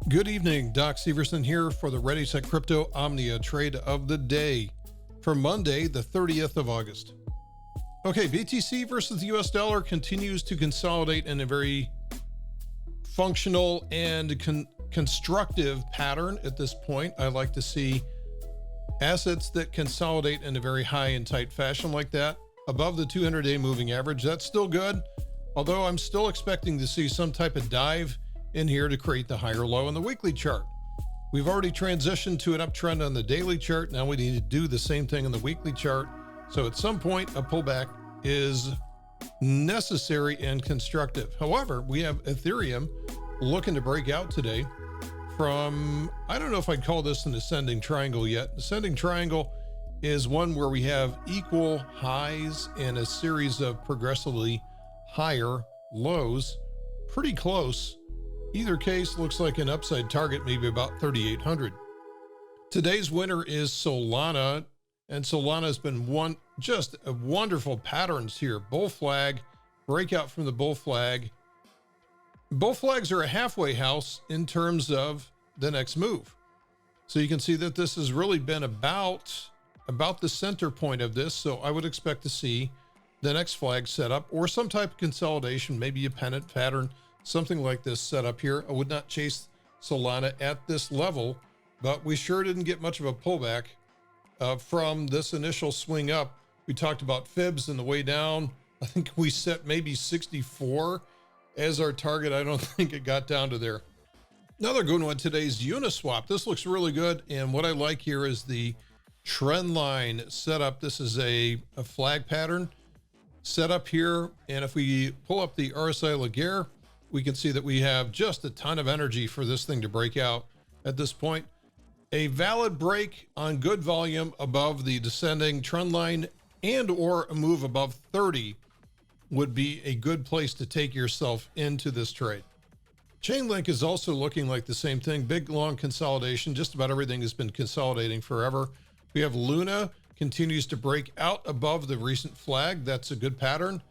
Good evening, Doc Severson here for the ReadySetCrypto OMNIA trade of the day for Monday, the 30th of August. Okay, BTC versus the US dollar continues to consolidate in a very functional and constructive pattern at this point. I like to see assets that consolidate in a very high and tight fashion like that above the 200-day moving average. That's still good, although I'm still expecting to see some type of dive in here to create the higher low on the weekly chart. We've already transitioned to an uptrend on the daily chart. Now we need to do the same thing on the weekly chart. So at some point, a pullback is necessary and constructive. However, we have Ethereum looking to break out today from, I don't know if I'd call this an ascending triangle yet. Ascending triangle is one where we have equal highs and a series of progressively higher lows, pretty close. Either case looks like an upside target, maybe about 3,800. Today's winner is Solana, and Solana has been just a wonderful patterns here. Bull flag, breakout from the bull flag. Bull flags are a halfway house in terms of the next move. So you can see that this has really been about the center point of this. So I would expect to see the next flag set up or some type of consolidation, maybe a pennant pattern, something like this set up here. I would not chase Solana at this level, but we sure didn't get much of a pullback from this initial swing up. We talked about fibs and the way down. I think we set maybe 64 as our target. I don't think it got down to there. Another good one today is Uniswap. This looks really good. And what I like here is the trend line setup. This is a flag pattern set up here. And if we pull up the RSI Laguerre, we can see that we have just a ton of energy for this thing to break out at this point. A valid break on good volume above the descending trend line and or a move above 30 would be a good place to take yourself into this trade. Chainlink is also looking like the same thing. Big, long consolidation. Just about everything has been consolidating forever. We have Luna continues to break out above the recent flag. That's a good pattern.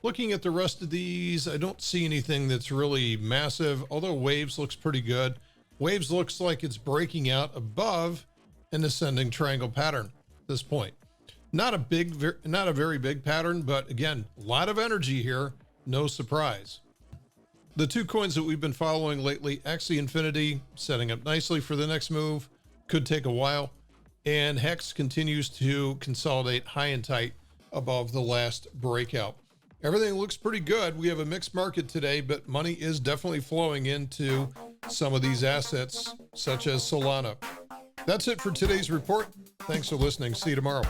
Looking at the rest of these, I don't see anything that's really massive, although Waves looks pretty good. Waves looks like it's breaking out above an ascending triangle pattern at this point. Not a very big pattern, but again, a lot of energy here, no surprise. The two coins that we've been following lately, Axie Infinity setting up nicely for the next move, could take a while, and Hex continues to consolidate high and tight above the last breakout. Everything looks pretty good. We have a mixed market today, but money is definitely flowing into some of these assets, such as Solana. That's it for today's report. Thanks for listening. See you tomorrow.